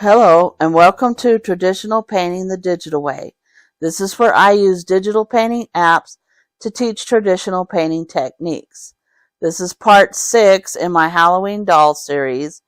Hello and welcome to Traditional Painting the Digital Way. This is where I use digital painting apps to teach traditional painting techniques. This is part 6 in my Halloween doll series,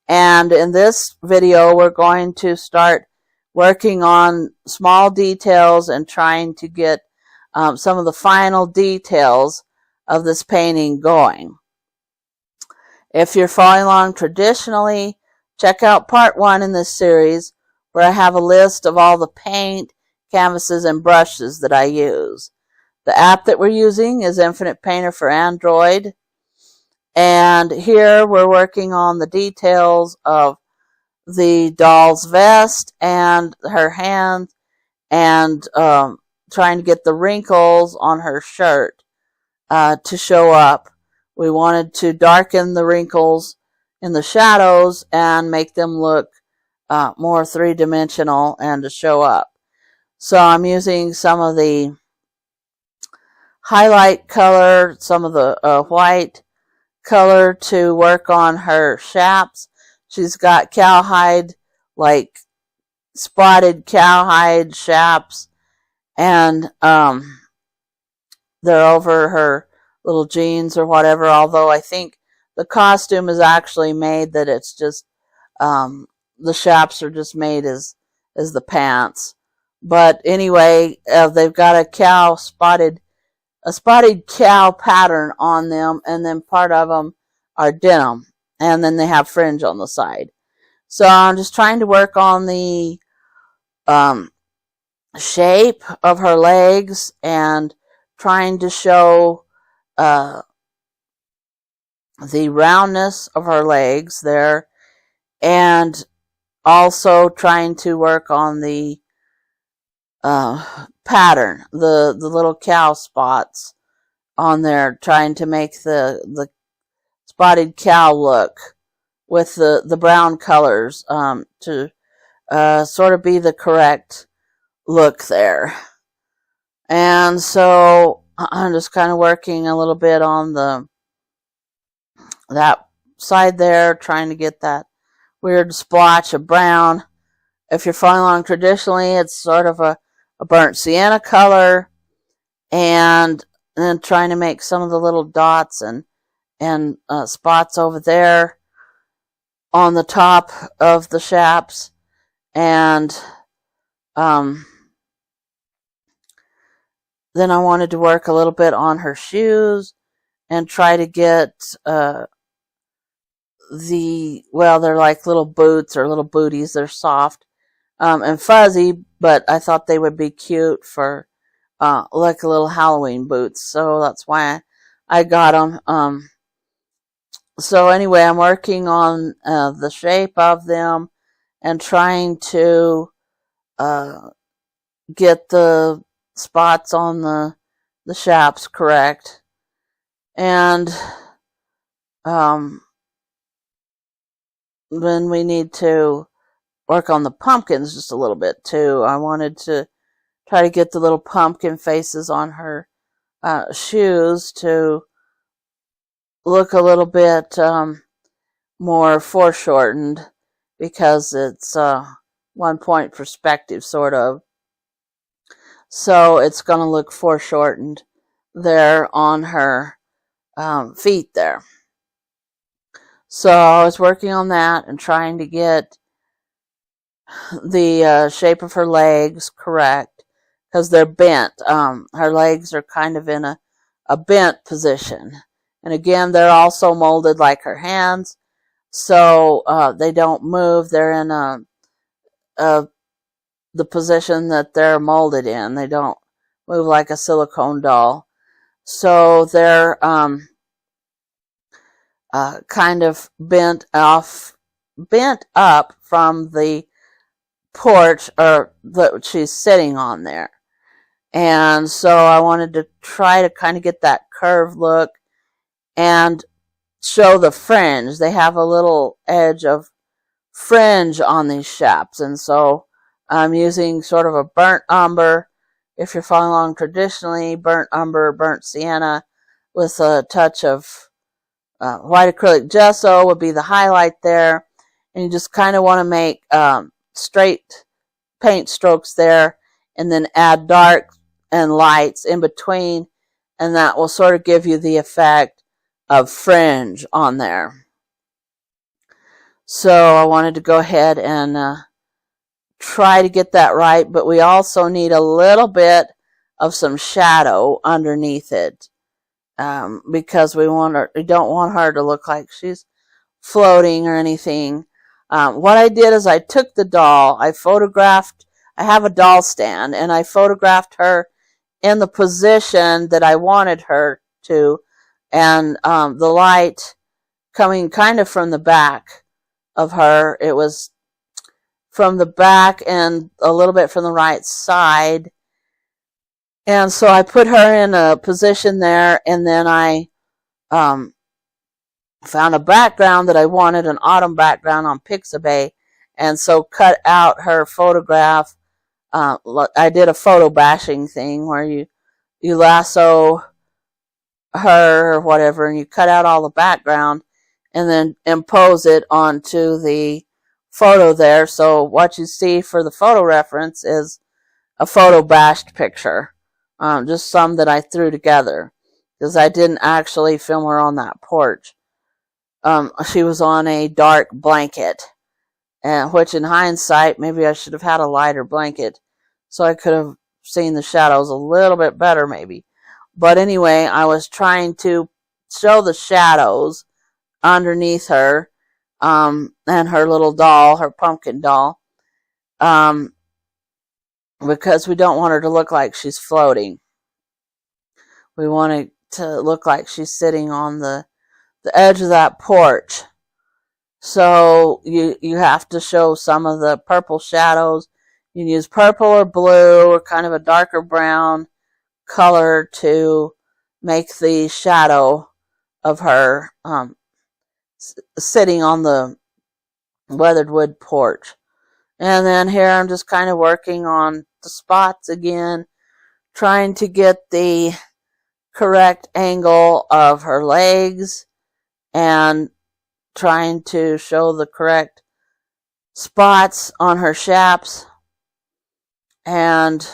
and in this video we're going to start working on small details and trying to get some of the final details of this painting going. If you're following along traditionally, check out part 1 in this series where I have a list of all the paint, canvases, and brushes that I use. The app that we're using is Infinite Painter for Android. And here we're working on the details of the doll's vest and her hands and trying to get the wrinkles on her shirt to show up. We wanted to darken the wrinkles in the shadows and make them look more three-dimensional and to show up. So I'm using some of the highlight color, some of the white color to work on her chaps. She's got cowhide, like spotted cowhide chaps, and they're over her little jeans or whatever, although I think the costume is actually made that it's just the chaps are just made as the pants. But anyway, they've got a spotted cow pattern on them, and then part of them are denim, and then they have fringe on the side. So I'm just trying to work on the shape of her legs and trying to show the roundness of her legs there, and also trying to work on the pattern, the little cow spots on there, trying to make the spotted cow look with the brown colors to sort of be the correct look there. And so I'm just kind of working a little bit on that side there, trying to get that weird splotch of brown. If you're following along traditionally, it's sort of a burnt sienna color, and then trying to make some of the little dots and spots over there on the top of the chaps. And then I wanted to work a little bit on her shoes and try to get they're like little boots or little booties. They're soft and fuzzy, but I thought they would be cute for like a little Halloween boots. So that's why I got them. So anyway, I'm working on the shape of them and trying to get the spots on the chaps correct. And then we need to work on the pumpkins just a little bit too. I wanted to try to get the little pumpkin faces on her shoes to look a little bit more foreshortened, because it's 1 point perspective sort of. So it's going to look foreshortened there on her feet there. So I was working on that and trying to get the shape of her legs correct, because they're bent. Her legs are kind of in a bent position. And again, they're also molded like her hands, so they don't move. They're in the position that they're molded in. They don't move like a silicone doll. So they're kind of bent up from the porch or that she's sitting on there. And so I wanted to try to kind of get that curved look and show the fringe. They have a little edge of fringe on these chaps, and so I'm using sort of a burnt umber. If you're following along traditionally, burnt umber, burnt sienna with a touch of white acrylic gesso would be the highlight there. and you just kind of want to make straight paint strokes there, and then add dark and lights in between, and that will sort of give you the effect of fringe on there. So I wanted to go ahead and try to get that right, but we also need a little bit of some shadow underneath it, because we don't want her to look like she's floating or anything. What I did is I took the doll, I have a doll stand, and I photographed her in the position that I wanted her to, and the light coming kind of from the back of her. It was from the back and a little bit from the right side. And so I put her in a position there, and then I found a background that I wanted, an autumn background on Pixabay, and so cut out her photograph. I did a photo bashing thing where you lasso her or whatever, and you cut out all the background and then impose it onto the photo there. So what you see for the photo reference is a photo bashed picture, just some that I threw together, because I didn't actually film her on that porch. She was on a dark blanket, which in hindsight, maybe I should have had a lighter blanket so I could have seen the shadows a little bit better maybe. But anyway, I was trying to show the shadows underneath her, and her little doll, her pumpkin doll, because we don't want her to look like she's floating. We want it to look like she's sitting on the edge of that porch. So you have to show some of the purple shadows. You can use purple or blue or kind of a darker brown color to make the shadow of her sitting on the weathered wood porch. And then here I'm just kind of working on the spots again, trying to get the correct angle of her legs and trying to show the correct spots on her shaps, and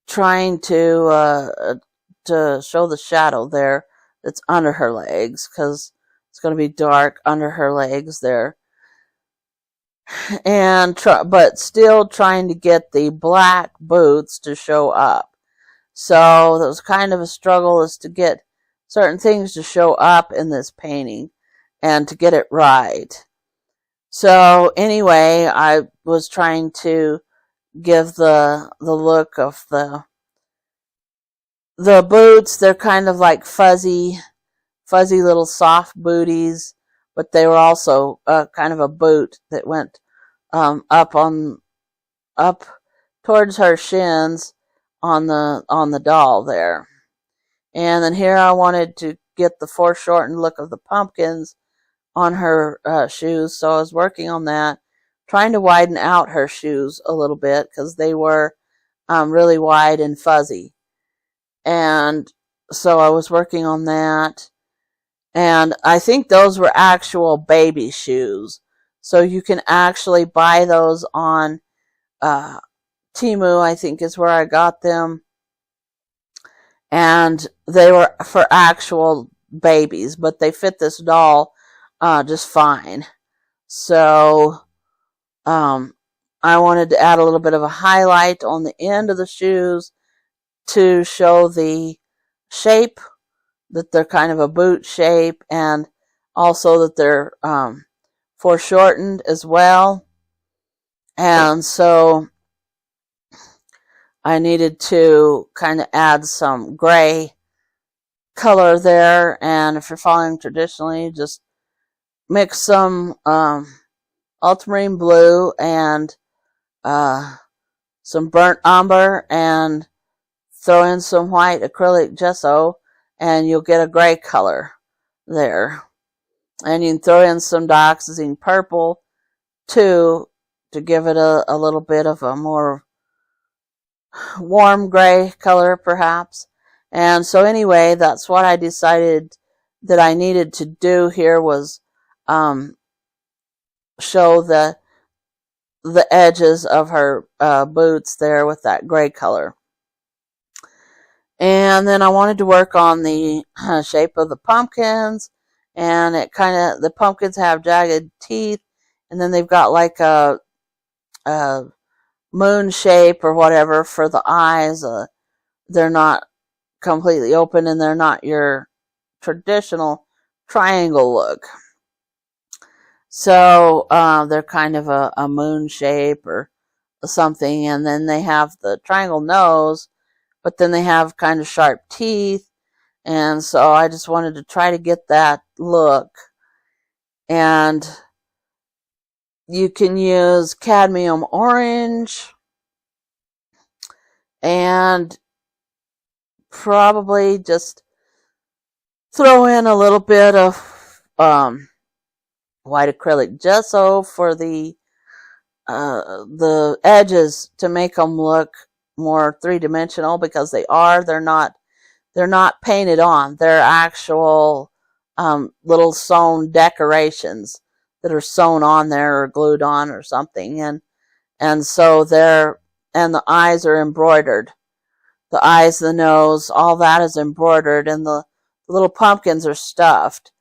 trying to show the shadow there that's under her legs, because it's going to be dark under her legs there, and but still trying to get the black boots to show up. So that was kind of a struggle, is to get certain things to show up in this painting and to get it right. So anyway, I was trying to give the look of the boots. They're kind of like fuzzy little soft booties, but they were also kind of a boot that went up towards her shins on the doll there. And then here I wanted to get the foreshortened look of the pumpkins on her shoes, so I was working on that, trying to widen out her shoes a little bit, because they were really wide and fuzzy. And so I was working on that, and I think those were actual baby shoes, so you can actually buy those on Temu, I think is where I got them, and they were for actual babies, but they fit this doll just fine. So I wanted to add a little bit of a highlight on the end of the shoes to show the shape, that they're kind of a boot shape, and also that they're foreshortened as well. And so I needed to kind of add some gray color there, and if you're following traditionally, just mix some ultramarine blue and some burnt umber and throw in some white acrylic gesso, and you'll get a gray color there. And you can throw in some dioxazine purple too, to give it a little bit of a more warm gray color perhaps. And so anyway, that's what I decided that I needed to do here was show the edges of her boots there with that gray color. And then I wanted to work on the shape of the pumpkins, and the pumpkins have jagged teeth, and then they've got like a moon shape or whatever for the eyes. They're not completely open, and they're not your traditional triangle look. So they're kind of a moon shape or something, and then they have the triangle nose, but then they have kind of sharp teeth, and so I just wanted to try to get that look. And you can use cadmium orange and probably just throw in a little bit of white acrylic gesso for the edges to make them look more three-dimensional, because they're not painted on. They're actual little sewn decorations that are sewn on there or glued on or something, and so and the eyes are embroidered. The eyes, the nose, all that is embroidered, and the little pumpkins are stuffed.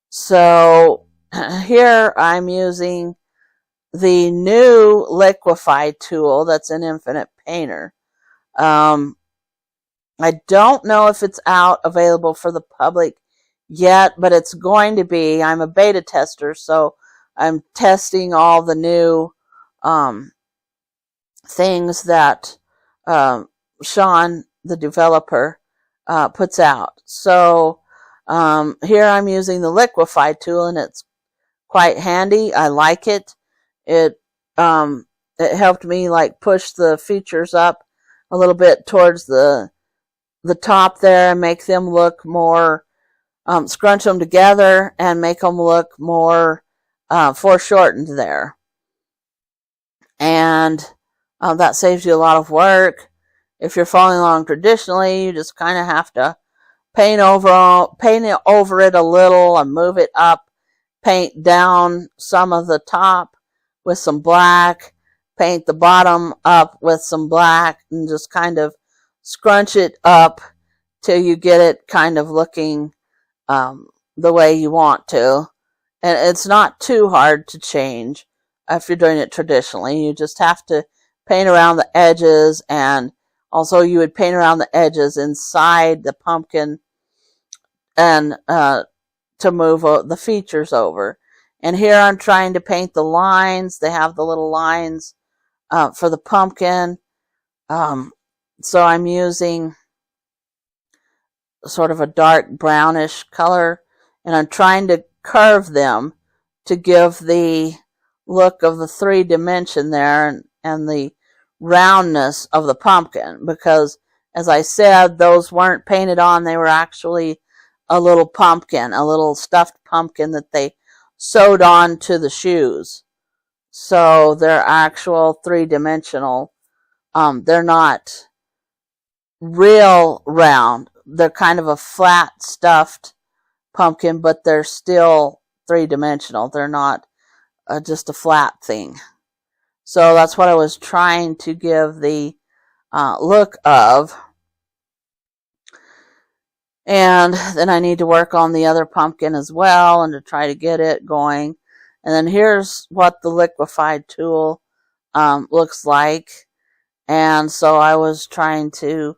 So here I'm using the new liquify tool that's in Infinite Painter. I don't know if it's available for the public yet, but it's going to be. I'm a beta tester, so I'm testing all the new things that Sean, the developer, puts out. So here I'm using the liquify tool, and it's quite handy. I like it. It helped me like push the features up a little bit towards the top there and make them look more, scrunch them together and make them look more foreshortened there. And that saves you a lot of work. If you're following along traditionally, you just kind of have to paint it over it a little and move it up, paint down some of the top with some black, paint the bottom up with some black, and just kind of scrunch it up till you get it kind of looking the way you want to. And it's not too hard to change if you're doing it traditionally. You just have to paint around the edges, and also you would paint around the edges inside the pumpkin and to move the features over. And here I'm trying to paint the lines. They have the little lines for the pumpkin. So I'm using sort of a dark brownish color, and I'm trying to curve them to give the look of the 3D there and the roundness of the pumpkin, because as I said, those weren't painted on. They were actually a little pumpkin, a little stuffed pumpkin that they sewed on to the shoes. So they're actual 3-dimensional. They're not real round. They're kind of a flat stuffed pumpkin, but they're still 3-dimensional. They're not just a flat thing. So that's what I was trying to give the look of. And then I need to work on the other pumpkin as well, and to try to get it going. And then here's what the liquefied tool looks like. And so I was trying to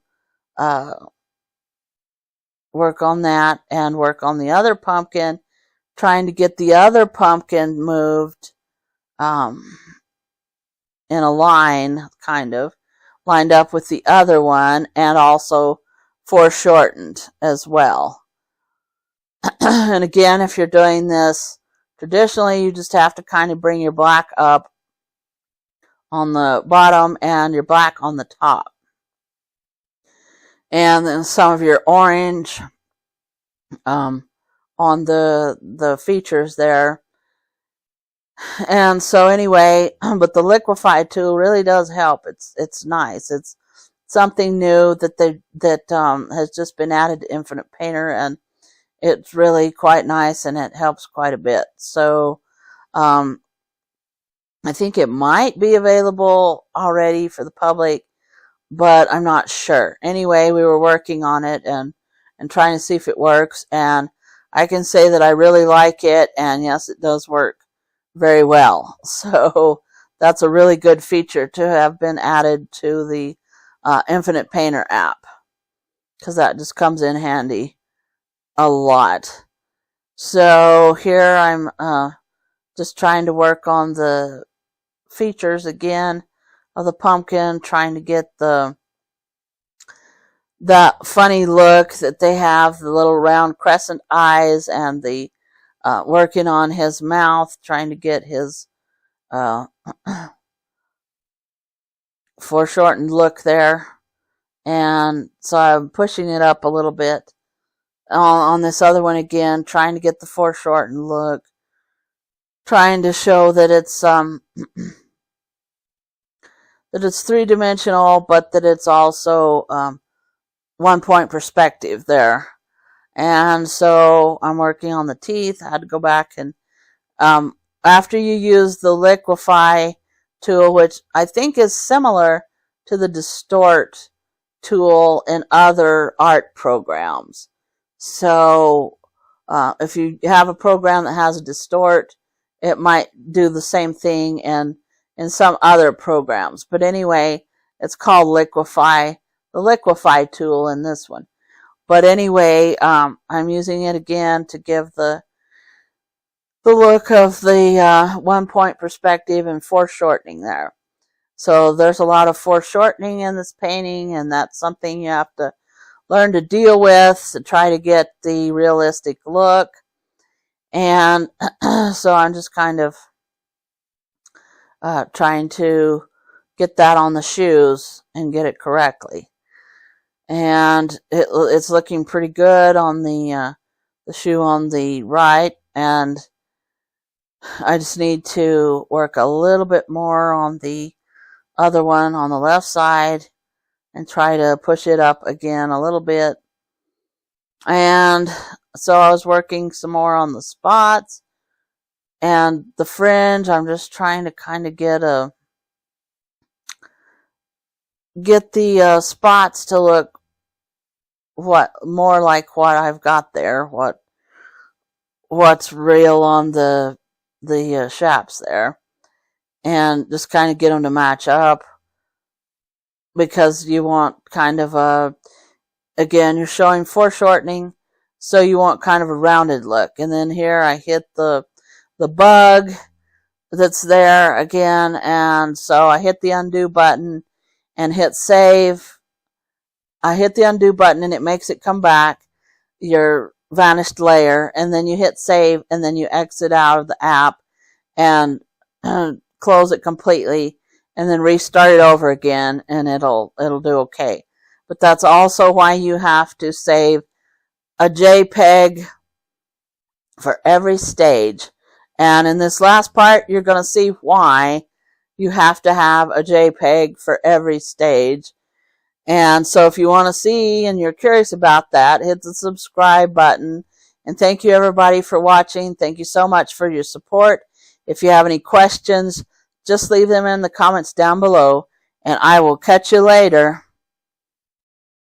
work on that and work on the other pumpkin, trying to get the other pumpkin moved in a line, kind of lined up with the other one, and also foreshortened as well. And again, if you're doing this traditionally, you just have to kind of bring your black up on the bottom and your black on the top. And then some of your orange on the features there. And so anyway, but the liquefied tool really does help. It's nice. It's something new that has just been added to Infinite Painter, and it's really quite nice and it helps quite a bit. So I think it might be available already for the public, but I'm not sure. Anyway, we were working on it and trying to see if it works, and I can say that I really like it, and yes, it does work very well. So that's a really good feature to have been added to the Infinite Painter app, because that just comes in handy a lot. So here I'm just trying to work on the features again of the pumpkin, trying to get that funny look that they have, the little round crescent eyes, and the working on his mouth, trying to get his foreshortened look there. And so I'm pushing it up a little bit on this other one again, trying to get the foreshortened look, trying to show that it's that it's three-dimensional, but that it's also one-point perspective there. And so I'm working on the teeth. I had to go back and after you use the liquefy tool, which I think is similar to the distort tool in other art programs. So if you have a program that has a distort, it might do the same thing in some other programs. But anyway, it's called liquefy, the liquefy tool in this one. But anyway, I'm using it again to give the look of the one-point perspective and foreshortening there. So there's a lot of foreshortening in this painting, and that's something you have to learn to deal with to try to get the realistic look. And so I'm just kind of trying to get that on the shoes and get it correctly. And it's looking pretty good on the shoe on the right, and I just need to work a little bit more on the other one on the left side and try to push it up again a little bit. And so I was working some more on the spots and the fringe. I'm just trying to kind of get the spots to look more like what I've got there, what's real on the shaps there, and just kind of get them to match up, because you want kind of again, you're showing foreshortening, so you want kind of a rounded look. And then here I hit the bug that's there again, and so I hit the undo button and hit save. I hit the undo button and it makes it come back, your vanished layer, and then you hit save, and then you exit out of the app and close it completely, and then restart it over again, and it'll do okay. But that's also why you have to save a JPEG for every stage. And in this last part, you're going to see why you have to have a JPEG for every stage. And so if you want to see and you're curious about that, hit the subscribe button. And thank you everybody for watching. Thank you so much for your support. If you have any questions, just leave them in the comments down below, and I will catch you later.